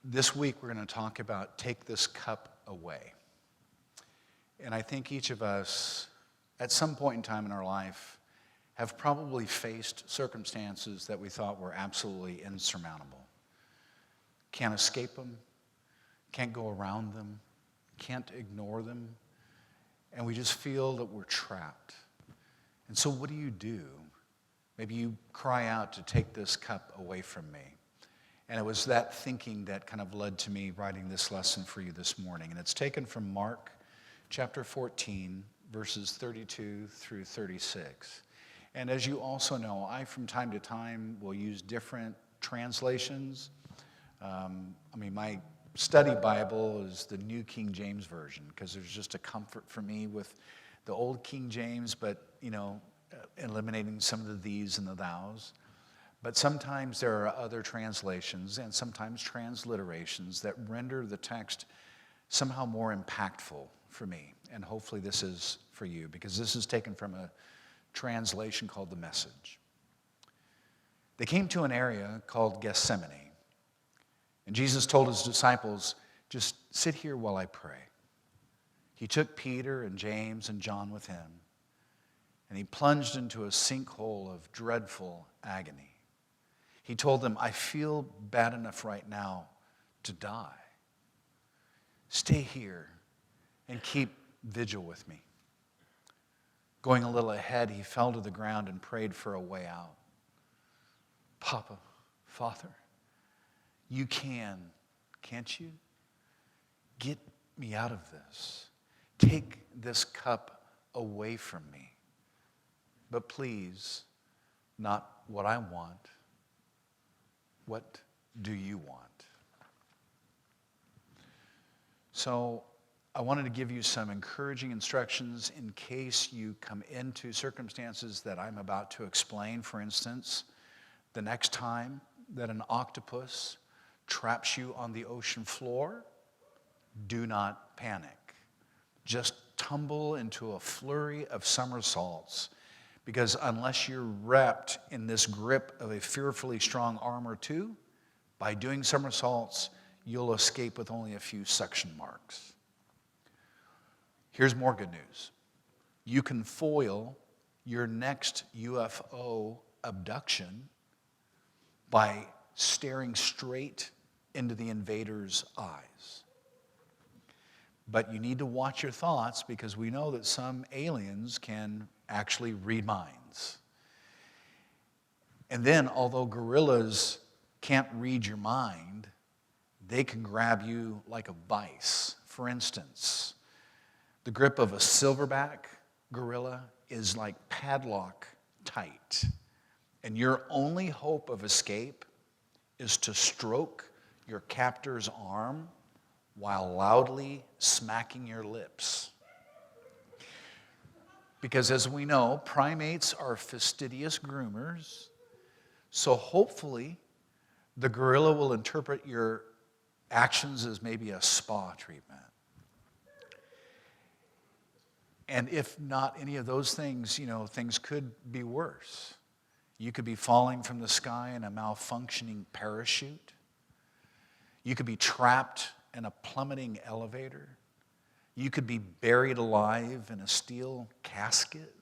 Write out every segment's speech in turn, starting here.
This week we're going to talk about take this cup away. And I think each of us, at some point in time in our life, have probably faced circumstances that we thought were absolutely insurmountable. Can't escape them, can't go around them, can't ignore them, and we just feel that we're trapped. And so what do? Maybe you cry out to take this cup away from me. And it was that thinking that kind of led to me writing this lesson for you this morning. And it's taken from Mark chapter 14, verses 32 through 36. And as you also know, I from time to time will use different translations. My study Bible is the New King James Version because there's just a comfort for me with the old King James, but, eliminating some of the these and the thous. But sometimes there are other translations and sometimes transliterations that render the text somehow more impactful for me. And hopefully this is for you, because this is taken from a translation called The Message. They came to an area called Gethsemane. And Jesus told his disciples, just sit here while I pray. He took Peter and James and John with him, and he plunged into a sinkhole of dreadful agony. He told them, I feel bad enough right now to die. Stay here and keep vigil with me. Going a little ahead, he fell to the ground and prayed for a way out. Papa, Father, you can't you? Get me out of this. Take this cup away from me. But please, not what I want. What do you want? So I wanted to give you some encouraging instructions in case you come into circumstances that I'm about to explain. For instance, the next time that an octopus traps you on the ocean floor, do not panic. Just tumble into a flurry of somersaults, because unless you're wrapped in this grip of a fearfully strong arm or two, by doing somersaults, you'll escape with only a few suction marks. Here's more good news. You can foil your next UFO abduction by staring straight into the invader's eyes. But you need to watch your thoughts, because we know that some aliens can actually read minds. And then, although gorillas can't read your mind, they can grab you like a vice. For instance, the grip of a silverback gorilla is like padlock tight. And your only hope of escape is to stroke your captor's arm while loudly smacking your lips. Because as we know, primates are fastidious groomers, so hopefully the gorilla will interpret your actions as maybe a spa treatment. And if not any of those things, things could be worse. You could be falling from the sky in a malfunctioning parachute. You could be trapped in a plummeting elevator. You could be buried alive in a steel casket.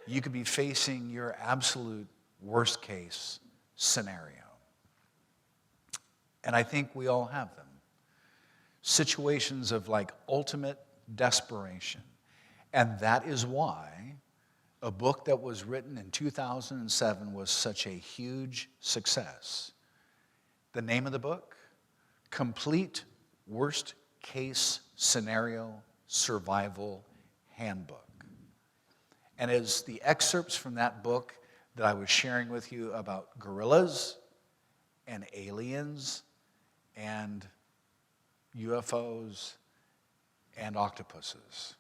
You could be facing your absolute worst case scenario. And I think we all have them. Situations of ultimate desperation. And that is why a book that was written in 2007 was such a huge success. The name of the book? Complete Worst Case Scenario Survival Handbook. And as the excerpts from that book that I was sharing with you about gorillas and aliens and UFOs and octopuses.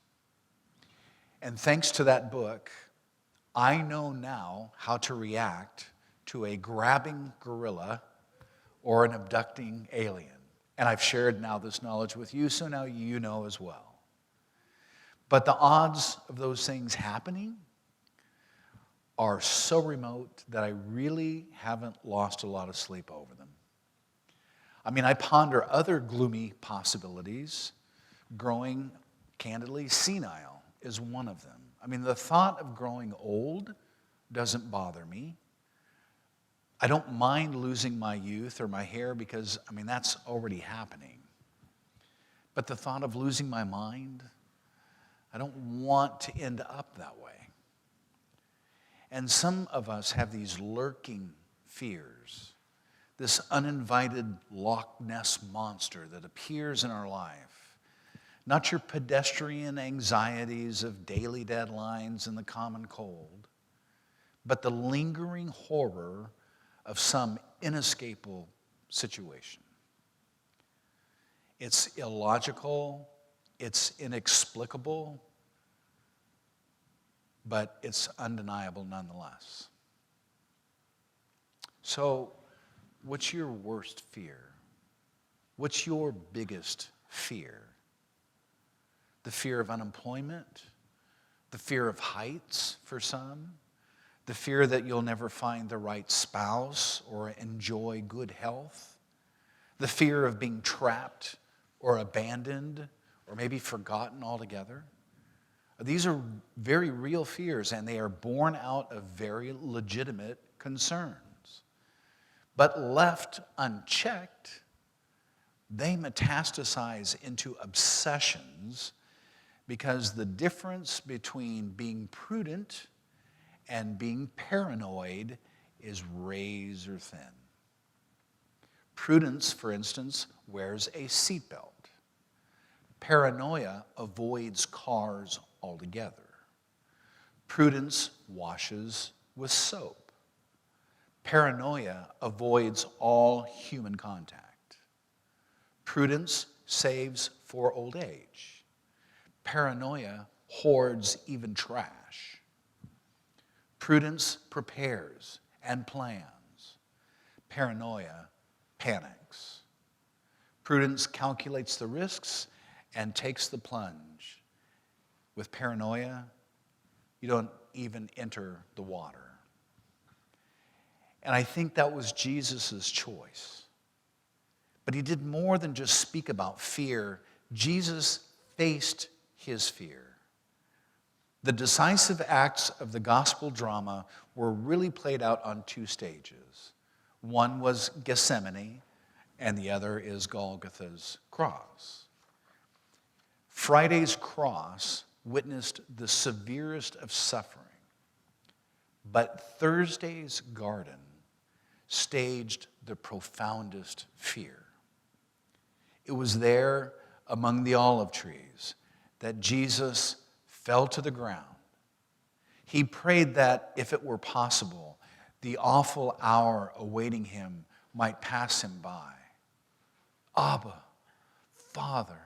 And thanks to that book, I know now how to react to a grabbing gorilla or an abducting alien. And I've shared now this knowledge with you, so now you know as well. But the odds of those things happening are so remote that I really haven't lost a lot of sleep over them. I mean, I ponder other gloomy possibilities. Growing, candidly, senile is one of them. I mean, the thought of growing old doesn't bother me. I don't mind losing my youth or my hair because, I mean, that's already happening. But the thought of losing my mind, I don't want to end up that way. And some of us have these lurking fears, this uninvited Loch Ness monster that appears in our life. Not your pedestrian anxieties of daily deadlines and the common cold, but the lingering horror of some inescapable situation. It's illogical, it's inexplicable, but it's undeniable nonetheless. So, what's your worst fear? What's your biggest fear? The fear of unemployment? The fear of heights for some? The fear that you'll never find the right spouse or enjoy good health? The fear of being trapped or abandoned or maybe forgotten altogether? These are very real fears, and they are born out of very legitimate concerns. But left unchecked, they metastasize into obsessions because the difference between being prudent and being paranoid is razor thin. Prudence, for instance, wears a seatbelt. Paranoia avoids cars altogether. Prudence washes with soap. Paranoia avoids all human contact. Prudence saves for old age. Paranoia hoards even trash. Prudence prepares and plans. Paranoia panics. Prudence calculates the risks and takes the plunge. With paranoia, you don't even enter the water. And I think that was Jesus' choice. But he did more than just speak about fear. Jesus faced his fear. The decisive acts of the gospel drama were really played out on two stages. One was Gethsemane, and the other is Golgotha's cross. Friday's cross witnessed the severest of suffering, but Thursday's garden staged the profoundest fear. It was there among the olive trees that Jesus fell to the ground. He prayed that, if it were possible, the awful hour awaiting him might pass him by. Abba, Father,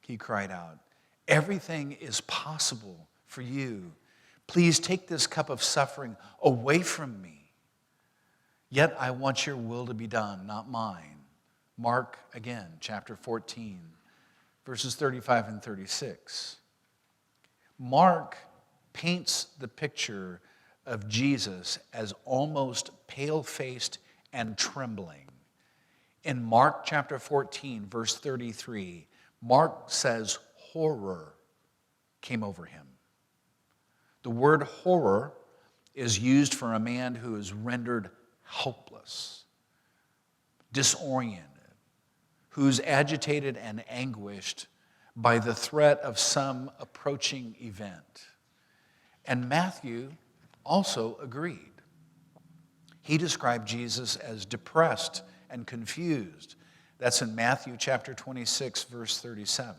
he cried out, everything is possible for you. Please take this cup of suffering away from me. Yet I want your will to be done, not mine. Mark, again, chapter 14, verses 35 and 36. Mark paints the picture of Jesus as almost pale-faced and trembling. In Mark chapter 14, verse 33, Mark says horror came over him. The word horror is used for a man who is rendered helpless, disoriented, who's agitated and anguished by the threat of some approaching event. And Matthew also agreed. He described Jesus as depressed and confused. That's in Matthew chapter 26, verse 37.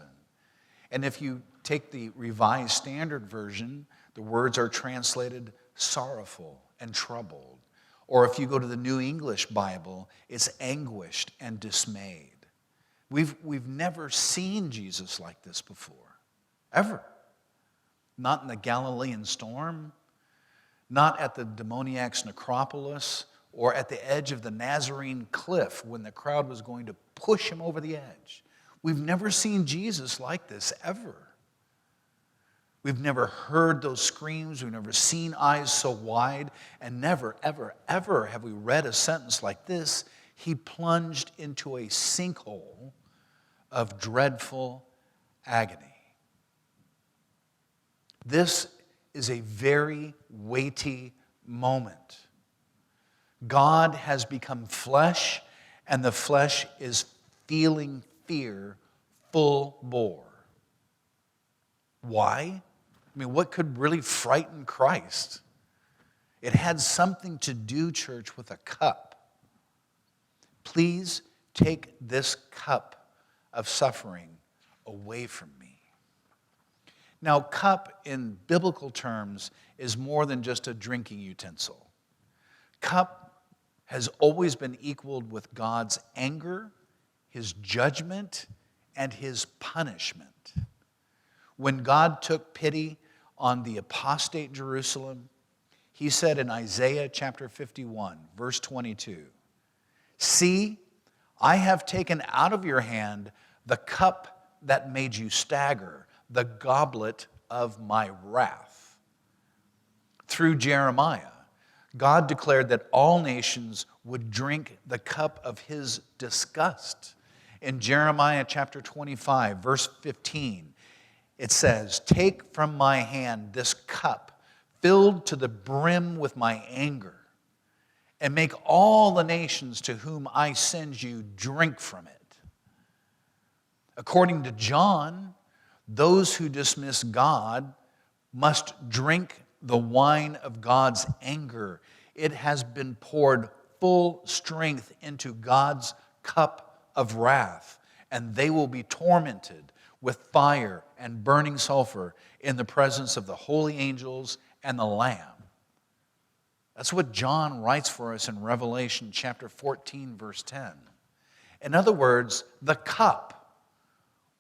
And if you take the Revised Standard Version, the words are translated sorrowful and troubled. Or if you go to the New English Bible, it's anguished and dismayed. We've never seen Jesus like this before, ever. Not in the Galilean storm, not at the demoniac's necropolis, or at the edge of the Nazarene cliff when the crowd was going to push him over the edge. We've never seen Jesus like this, ever. We've never heard those screams. We've never seen eyes so wide. And never, ever, ever have we read a sentence like this. he plunged into a sinkhole of dreadful agony. This is a very weighty moment. God has become flesh, and the flesh is feeling fear full bore. Why? I mean, what could really frighten Christ? It had something to do, church, with a cup. Please take this cup of suffering away from me. Now, cup in biblical terms is more than just a drinking utensil. Cup has always been equaled with God's anger, his judgment, and his punishment. When God took pity on the apostate Jerusalem, he said in Isaiah chapter 51, verse 22, "See, I have taken out of your hand the cup that made you stagger, the goblet of my wrath." Through Jeremiah, God declared that all nations would drink the cup of his disgust. In Jeremiah chapter 25, verse 15, it says, "Take from my hand this cup filled to the brim with my anger, and make all the nations to whom I send you drink from it." According to John, those who dismiss God must drink the wine of God's anger. It has been poured full strength into God's cup of wrath, and they will be tormented with fire and burning sulfur in the presence of the holy angels and the Lamb. That's what John writes for us in Revelation chapter 14, verse 10. In other words, the cup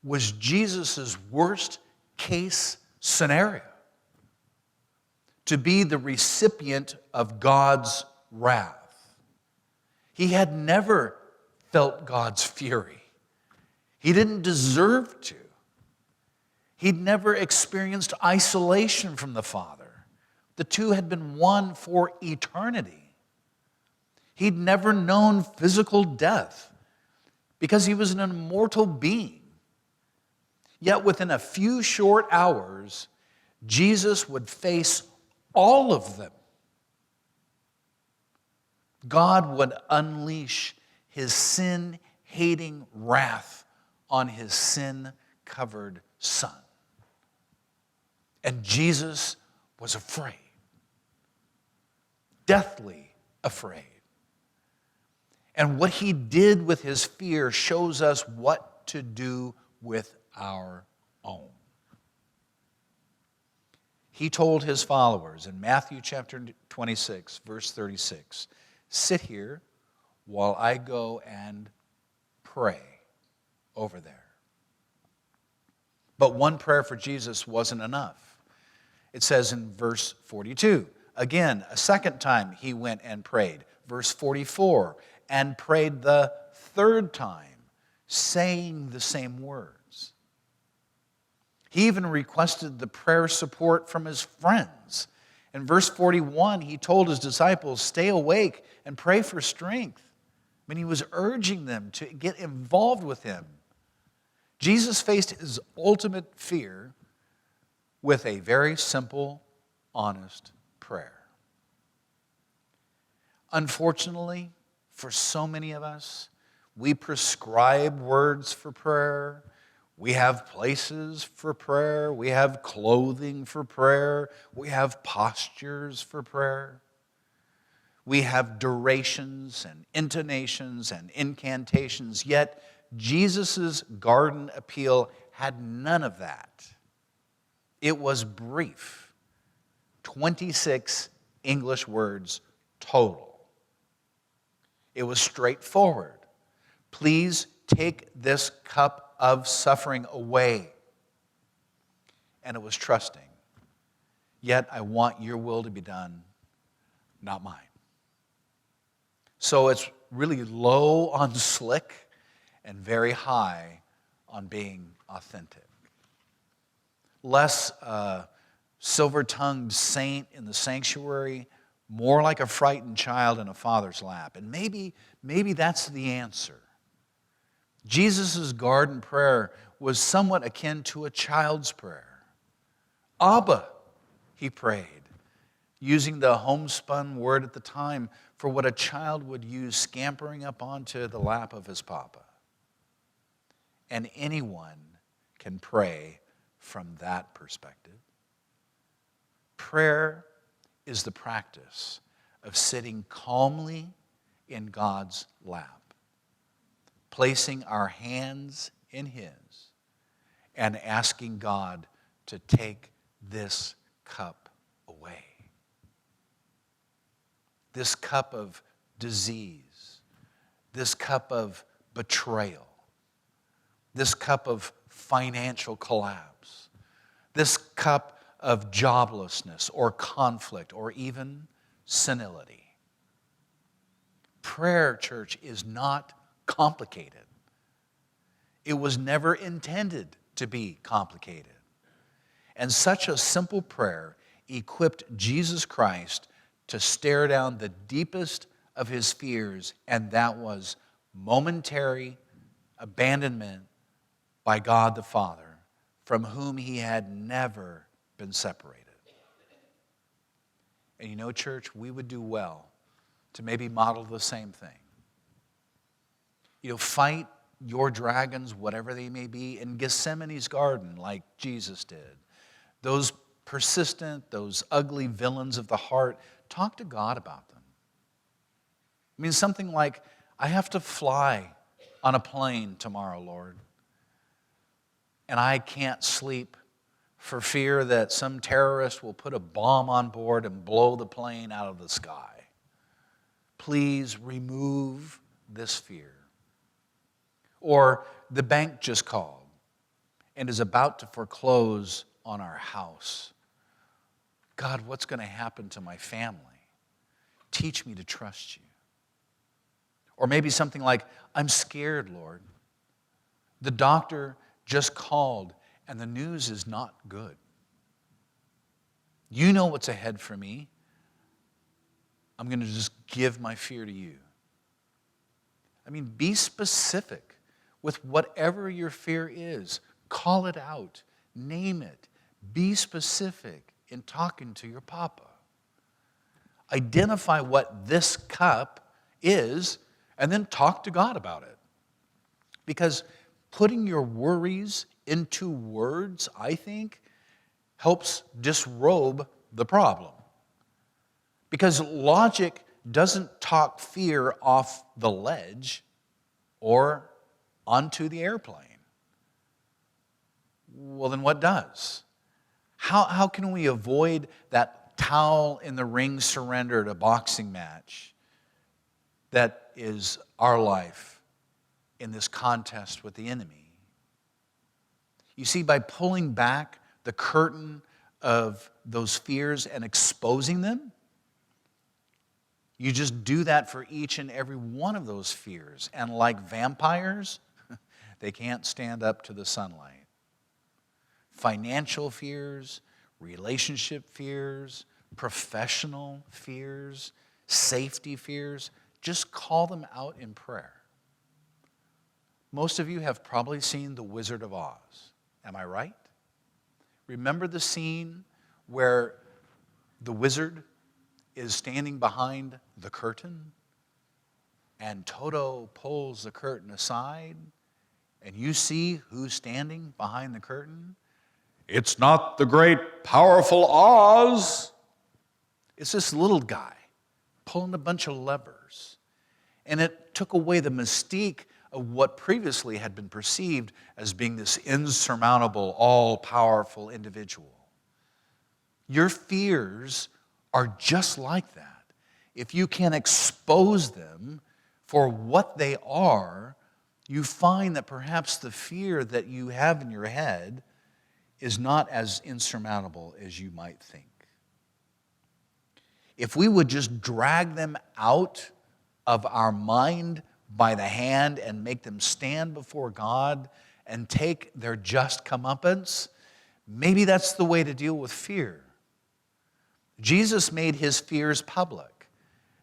was Jesus' worst case scenario, to be the recipient of God's wrath. He had never felt God's fury. He didn't deserve to. He'd never experienced isolation from the Father. The two had been one for eternity. He'd never known physical death because he was an immortal being. Yet within a few short hours, Jesus would face all of them. God would unleash his sin-hating wrath on his sin-covered Son. And Jesus was afraid, deathly afraid. And what he did with his fear shows us what to do with our own. He told his followers in Matthew chapter 26, verse 36, "Sit here while I go and pray over there." But one prayer for Jesus wasn't enough. It says in verse 42, again, a second time he went and prayed. Verse 44, and prayed the third time, saying the same words. He even requested the prayer support from his friends. In verse 41, he told his disciples, "Stay awake and pray for strength." I mean, he was urging them to get involved with him. Jesus faced his ultimate fear with a very simple, honest prayer. Unfortunately, for so many of us, we prescribe words for prayer. We have places for prayer. We have clothing for prayer. We have postures for prayer. We have durations and intonations and incantations. Yet, Jesus' garden appeal had none of that. It was brief. 26 English words total. It was straightforward. Please take this cup of suffering away. And it was trusting. Yet I want your will to be done, not mine. So it's really low on slick and very high on being authentic. Less silver-tongued saint in the sanctuary, more like a frightened child in a father's lap. And maybe that's the answer. Jesus' garden prayer was somewhat akin to a child's prayer. Abba, he prayed, using the homespun word at the time for what a child would use scampering up onto the lap of his papa. And anyone can pray from that perspective. Prayer is the practice of sitting calmly in God's lap, placing our hands in His, and asking God to take this cup away. This cup of disease, this cup of betrayal, this cup of financial collapse, this cup of joblessness or conflict or even senility. Prayer, church, is not complicated. It was never intended to be complicated. And such a simple prayer equipped Jesus Christ to stare down the deepest of his fears, and that was momentary abandonment by God the Father, from whom he had never been separated. And you know, church, we would do well to maybe model the same thing. You know, fight your dragons, whatever they may be, in Gethsemane's garden like Jesus did. Those persistent, those ugly villains of the heart, talk to God about them. I mean, something like, I have to fly on a plane tomorrow, Lord, and I can't sleep for fear that some terrorist will put a bomb on board and blow the plane out of the sky. Please remove this fear. Or the bank just called and is about to foreclose on our house. God, what's going to happen to my family? Teach me to trust you. Or maybe something like, I'm scared, Lord. The doctor just called and the news is not good. You know what's ahead for me. I'm going to just give my fear to you. I mean, be specific with whatever your fear is. Call it out. Name it. Be specific in talking to your papa. Identify what this cup is and then talk to God about it. Because putting your worries into words, I think, helps disrobe the problem. Because logic doesn't talk fear off the ledge or onto the airplane. Well, then what does? How can we avoid that towel in the ring surrender at a boxing match that is our life in this contest with the enemy? You see, by pulling back the curtain of those fears and exposing them, you just do that for each and every one of those fears. And like vampires, they can't stand up to the sunlight. Financial fears, relationship fears, professional fears, safety fears, just call them out in prayer. Most of you have probably seen The Wizard of Oz. Am I right? Remember the scene where the wizard is standing behind the curtain and Toto pulls the curtain aside and you see who's standing behind the curtain? It's not the great, powerful Oz. It's this little guy pulling a bunch of levers. And it took away the mystique of what previously had been perceived as being this insurmountable, all-powerful individual. Your fears are just like that. If you can expose them for what they are, you find that perhaps the fear that you have in your head is not as insurmountable as you might think. If we would just drag them out of our mind by the hand and make them stand before God and take their just comeuppance, maybe that's the way to deal with fear. Jesus made his fears public.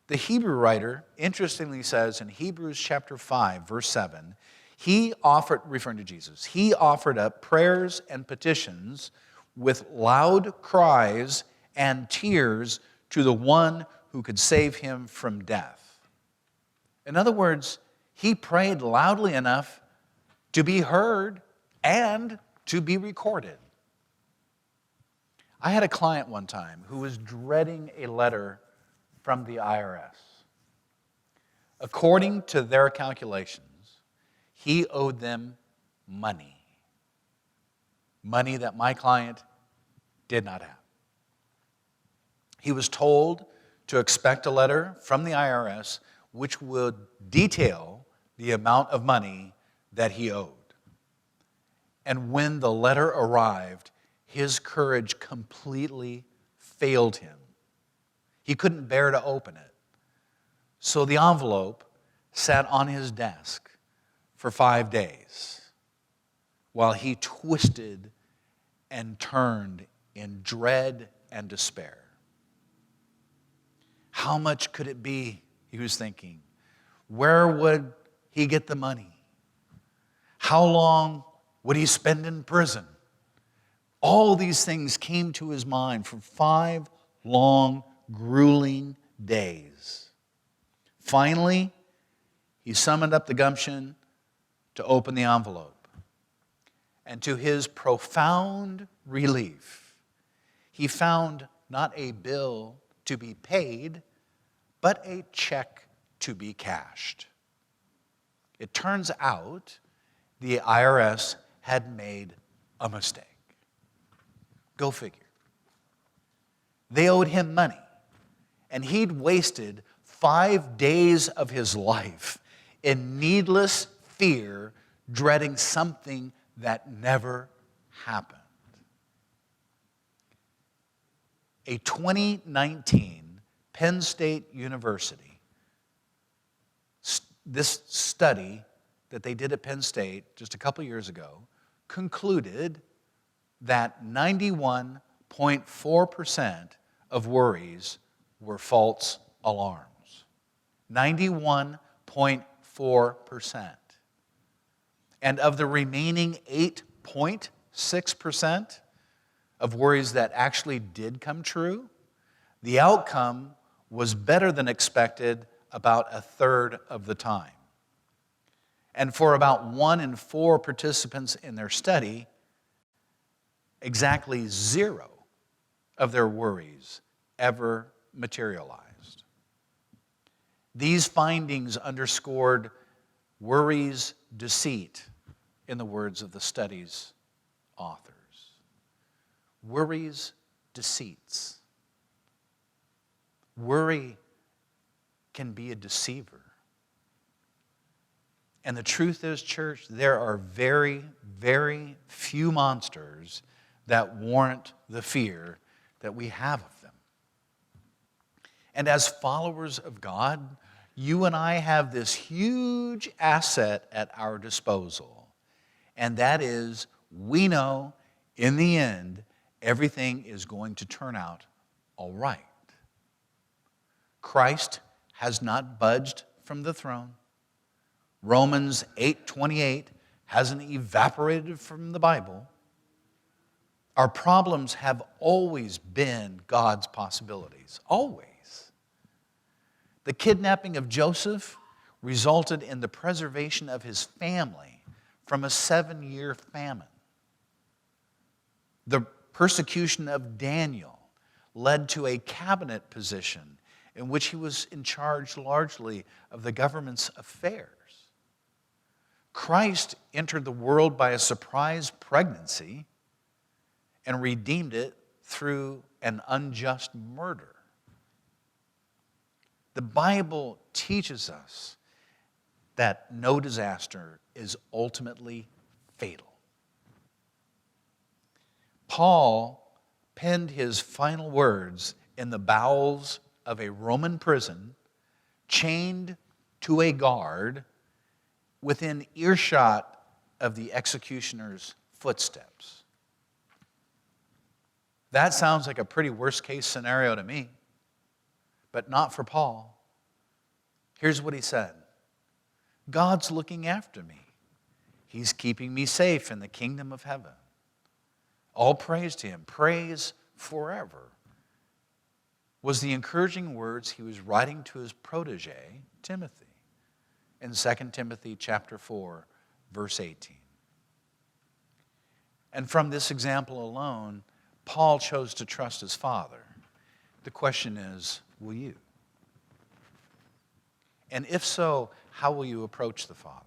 The Hebrew writer interestingly says in Hebrews chapter 5, verse 7, he offered, referring to Jesus, he offered up prayers and petitions with loud cries and tears to the one who could save him from death. In other words, he prayed loudly enough to be heard and to be recorded. I had a client one time who was dreading a letter from the IRS. According to their calculations, he owed them money. Money that my client did not have. He was told to expect a letter from the IRS which would detail the amount of money that he owed. And when the letter arrived, his courage completely failed him. He couldn't bear to open it. So the envelope sat on his desk for 5 days while he twisted and turned in dread and despair. How much could it be, he was thinking. Where would he get the money? How long would he spend in prison? All these things came to his mind for 5 long, grueling days. Finally, he summoned up the gumption to open the envelope. And to his profound relief, he found not a bill to be paid, but a check to be cashed. It turns out the IRS had made a mistake. Go figure. They owed him money, and he'd wasted 5 days of his life in needless fear, dreading something that never happened. A 2019 Penn State University, this study that they did at Penn State just a couple years ago, concluded that 91.4% of worries were false alarms. 91.4%. And of the remaining 8.6% of worries that actually did come true, the outcome was better than expected about a third of the time. And for about 1 in 4 participants in their study, exactly 0 of their worries ever materialized. These findings underscored worry's deceit, in the words of the study's authors. Worry's deceits. Worry can be a deceiver. And the truth is, church, there are very, very few monsters that warrant the fear that we have of them. And as followers of God, you and I have this huge asset at our disposal. And that is, we know in the end, everything is going to turn out all right. Christ has not budged from the throne. Romans 8:28 hasn't evaporated from the Bible. Our problems have always been God's possibilities, always. The kidnapping of Joseph resulted in the preservation of his family from a 7-year famine. The persecution of Daniel led to a cabinet position in which he was in charge largely of the government's affairs. Christ entered the world by a surprise pregnancy and redeemed it through an unjust murder. The Bible teaches us that no disaster is ultimately fatal. Paul penned his final words in the bowels of a Roman prison, chained to a guard within earshot of the executioner's footsteps. That sounds like a pretty worst-case scenario to me, but not for Paul. Here's what he said. God's looking after me. He's keeping me safe in the kingdom of heaven. All praise to him. Praise forever was the encouraging words he was writing to his protege, Timothy, in 2 Timothy chapter 4, verse 18. And from this example alone, Paul chose to trust his Father. The question is, will you? And if so, how will you approach the Father?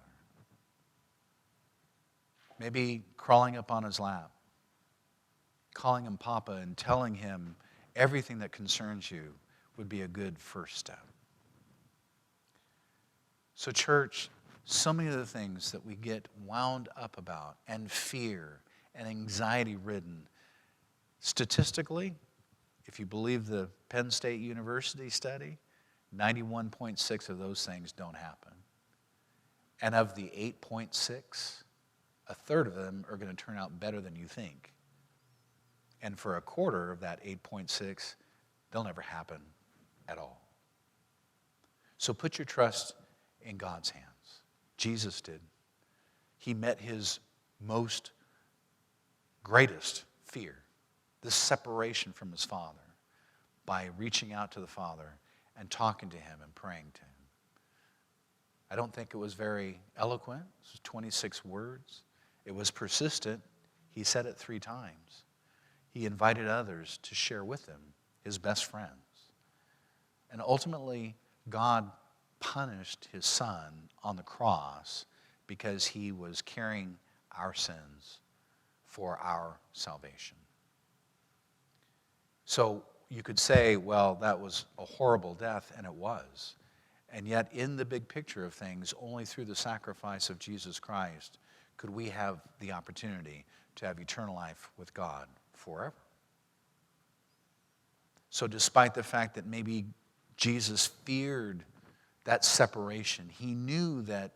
Maybe crawling up on his lap, calling him Papa and telling him everything that concerns you would be a good first step. So church, so many of the things that we get wound up about and fear and anxiety ridden, statistically, if you believe the Penn State University study, 91.6 of those things don't happen. And of the 8.6, a third of them are going to turn out better than you think. And for a quarter of that 8.6, they'll never happen at all. So put your trust in God's hands. Jesus did. He met his most greatest fear, this separation from his Father, by reaching out to the Father and talking to him and praying to him. I don't think it was very eloquent. It was 26 words. It was persistent. He said it 3 times. He invited others to share with him, his best friends. And ultimately, God punished his Son on the cross because he was carrying our sins for our salvation. So you could say, well, that was a horrible death, and it was. And yet, in the big picture of things, only through the sacrifice of Jesus Christ could we have the opportunity to have eternal life with God forever. So despite the fact that maybe Jesus feared that separation, he knew that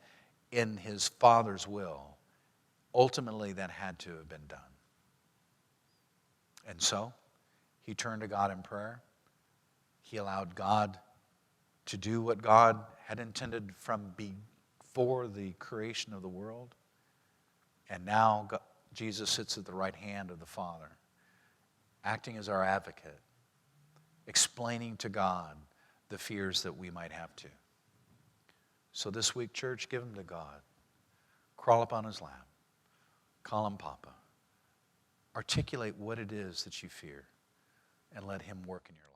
in his Father's will, ultimately that had to have been done. And so, he turned to God in prayer. He allowed God to do what God had intended from before the creation of the world. And now Jesus sits at the right hand of the Father, acting as our advocate, explaining to God the fears that we might have too. So this week, church, give them to God. Crawl up on his lap. Call him Papa. Articulate what it is that you fear and let him work in your life.